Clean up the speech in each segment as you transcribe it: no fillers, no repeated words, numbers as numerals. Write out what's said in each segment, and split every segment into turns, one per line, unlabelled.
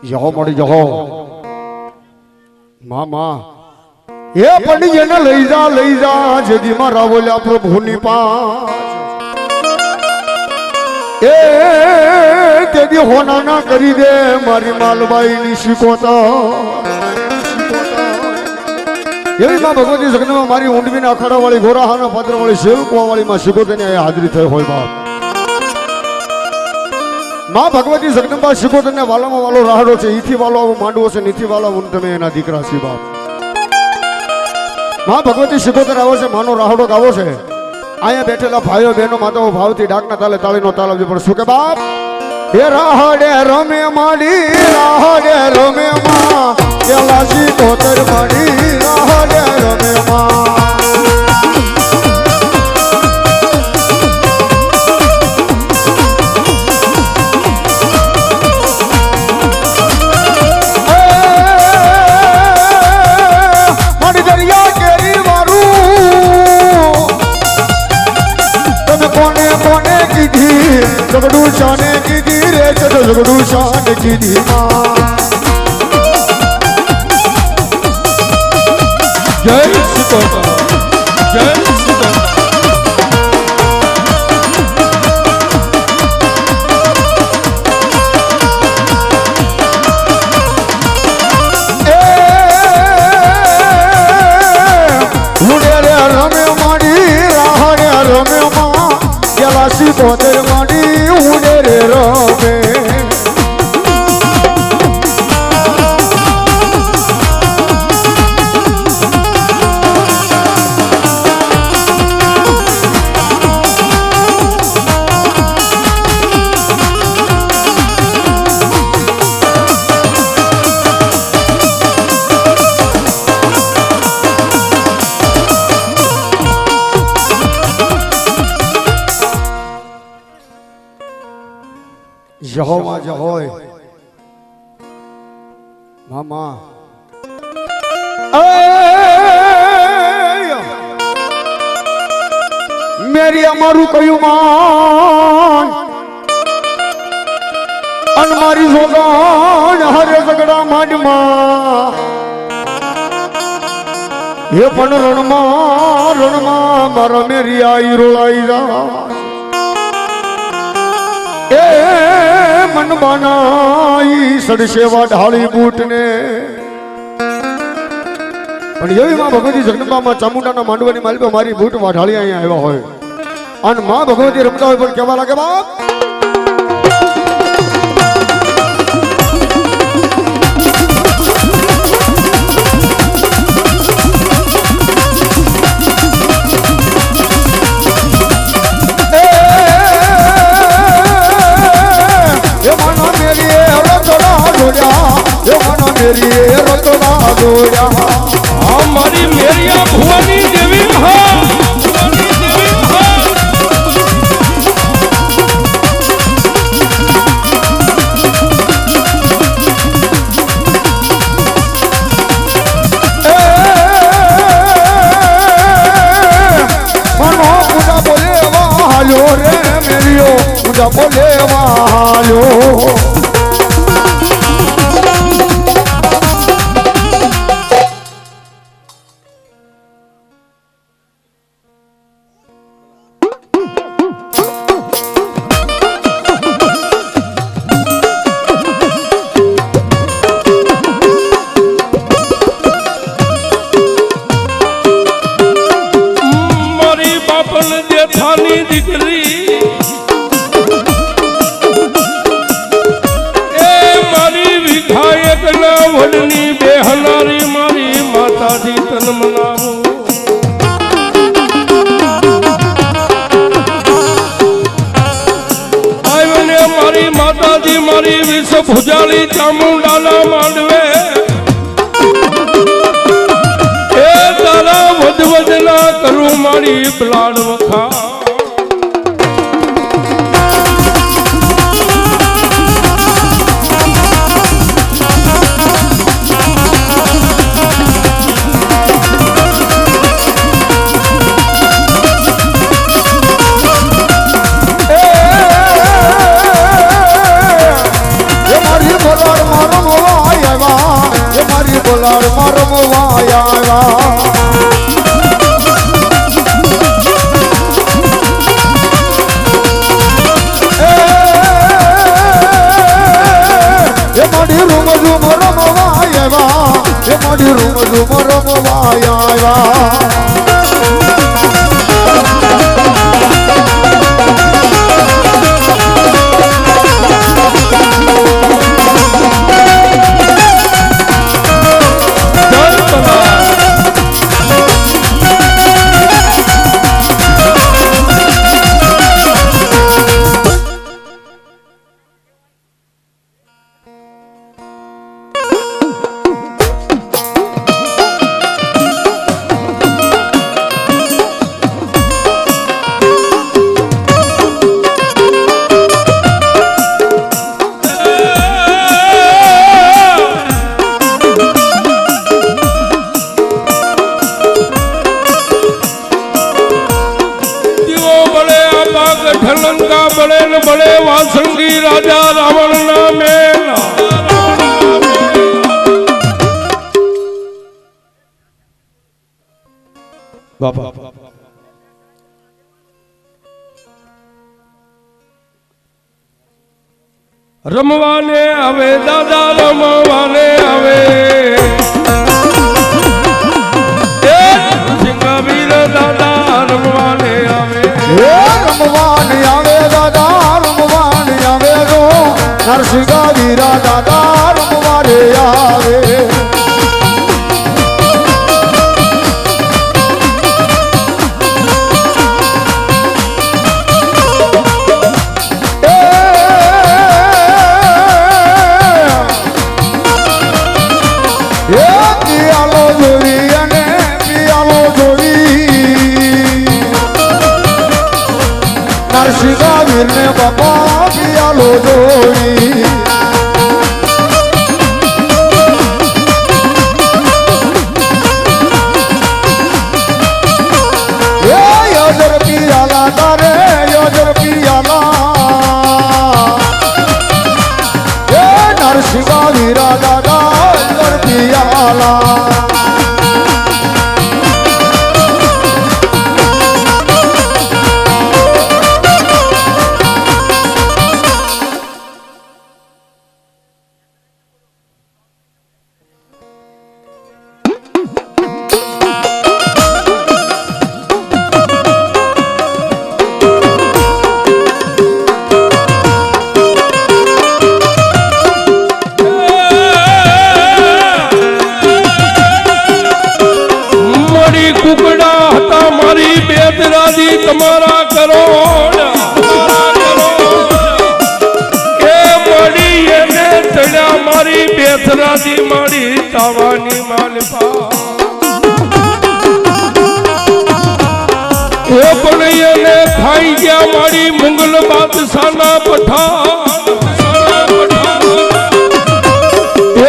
જહો મળી જહો મામા એ પડી એને લઈ જા જેદી મારા બોલ્યા પ્રભુની પાસ એ તેદી હોના ના કરી દે મારી માલબાઈ ની શીખોતા એવી માં ભગવતી જગનમાં મારી ઊંડવીના અખાડા વાળી ગોરાહાના પાત્ર વાળી સેવકવા વાળી માં શીખોતની હાજરી થઈ હોય બાપ માં ભગવતી જગદંબા શીખોતને વાલામાં વાલો રાહડો છે ઈથી વાલો આવો માંડવો છે નીથી વાલો તમે એના દીકરા છે બાપ માં ભગવતી શીખોતર આવો છે માનો રાહડો ગાવો છે અહીંયા બેઠેલા ભાઈઓ બહેનો માતાઓ ભાવથી ડાકના તાલે તાળીનો તાલ આપજો પણ શું કે બાપ એ રાહડે રમે માડી રાહડે રમે માં કેલા શીખોતર માડી રાહડે રમે માં जगडू शाने की दी रे जगडू शान की दी जय सिकोता जय सिकोता उड़े रे रमे माड़ी राहड़े रमे मां गेला सिकोतर माड़ी उड़े रे रमे जहोवा जहोय मामा मेरी अमारू कयु मान अनमारी जोगान हरे झगड़ा माडमा ये पण रणमा मारा मेरी आई रोलाई जा ए मन बनाई सड़सेवा ढाली बूट ने पण एवी मां भगवती जगदंबा मां चामुंडाना मांडवानी मालपे मारी बूट वाढाली अहीं आव्या होय अन मां भगवती रमता होय पण केवा लागे बाप
हमारी मेरिया भुवनी देवी
मनो पूजा बोले वालो रे मेरियो पूजा बोले वालो
बेहनारी मारी माता जी तन मनावो आईने मारी माता जी मारी विष भुजाली चामुंडाला मांडवे ए तारा वधवजना करू मारी ब्लाड वखा
मारो રમવા આવ્યા
बड़े न बड़े वासंगी राजा रावण ना मेला बाबा रमवाने आवे दादा रमवाने आवे सिंगावीर दादा रमवाने आवे
रमवाने आवे दादा रमवाने आवे रो नरसिंगावीरा दादा रमवाने आवे नरसिंगावीर ने बापा पियालो जोड़ी योजर पियाला तारे योजर पियाला नरसिंगावीरा दादा योजर पियाला
તમારા કરોડ એ મળી એને ચડ્યા મારી બેસરાજી મારી તાવાની માલપા એ પણ એને ખાઈ ગયા મારી મુગલ બાદશાહના પઠાણ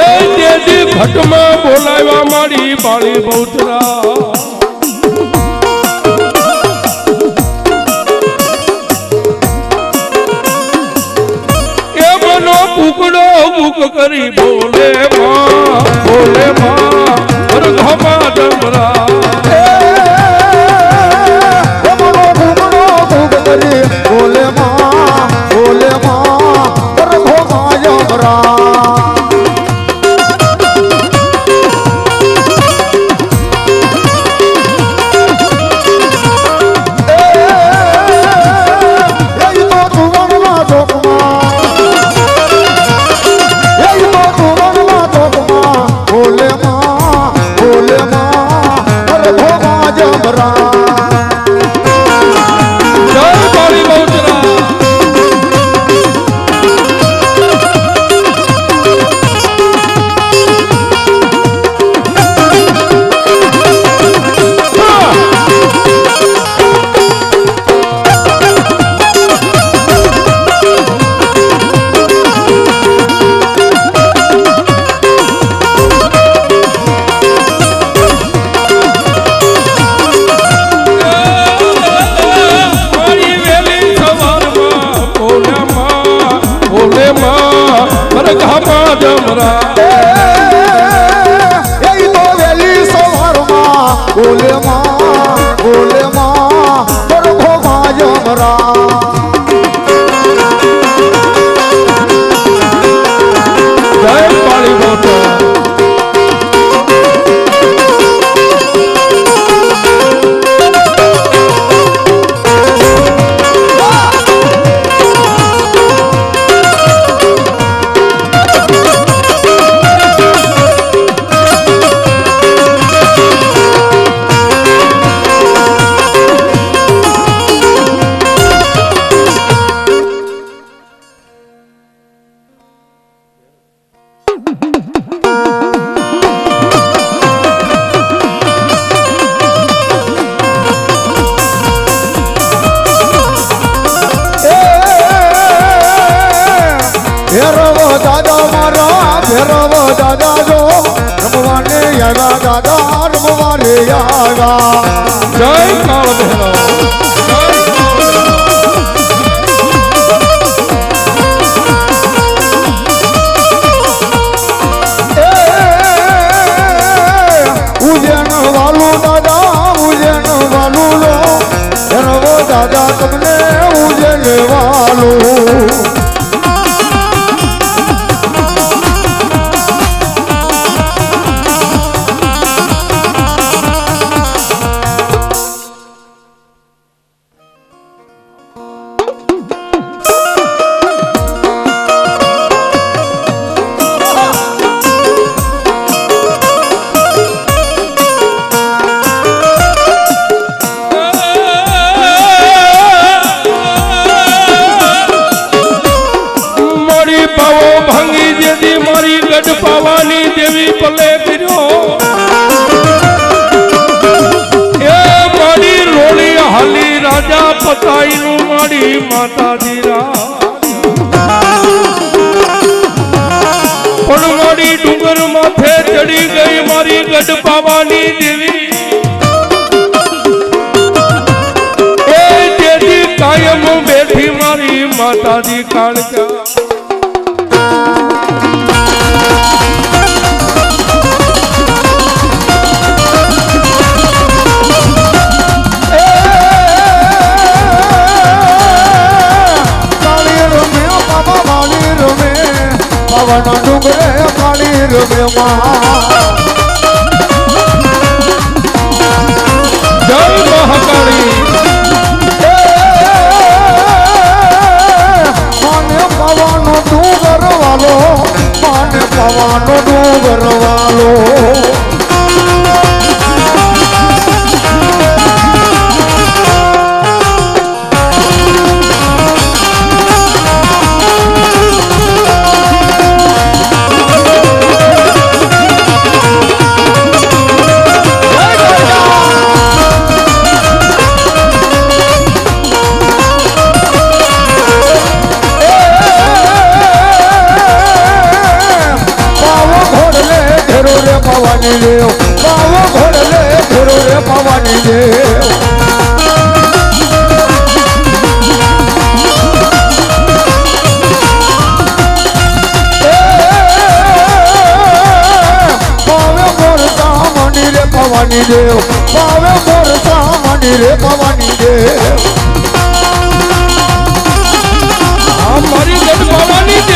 એ દેદી ઘટમાં બોલાવ્યા મારી બાળી બહુચરા કુકડો મુક કરી બોલે માં રઘવા ડમરા
કુકડો મુક કરી બોલે માં રઘવા ડમરા રામ રામ
જય કાળી માતા
ભેરવો દાદા મારા ભેરવો દાદા જો રમવાને આવ્યા દાદા રમવાને આવ્યા
જય કાળ ભૈરવ
ઉજ્જૈન વાલું દાદા ઉજ્જૈન વાલું લો ભેરવો દાદા તમને ઉજ્જૈન વાલું મારી ગઢ પાવાની દેવી પલે કર્યો એ મારી રોળી હાલી રાજા પતાઈ નું મારી માતા દીરા પણ મારી ડુંગર માથે ચડી ગઈ મારી ગઢ પાવાની દેવી એ જેથી કાયમ બેઠી મારી માતા દી કાળકા પવન ડુંગરે કાળી રમ્યમાં જય મહાકાળી માને પવન ડુંગર વાલો માને પવન ડુંગર વાલો ભવાની દેવ બાવો ઘોડલે ઘોડો રે ભવાની દેવ બાવે મોરતા મંદિરે ભવાની દેવ બાવે મોરતા મંદિરે ભવાની દેવ
મારી ગઢ પાવાની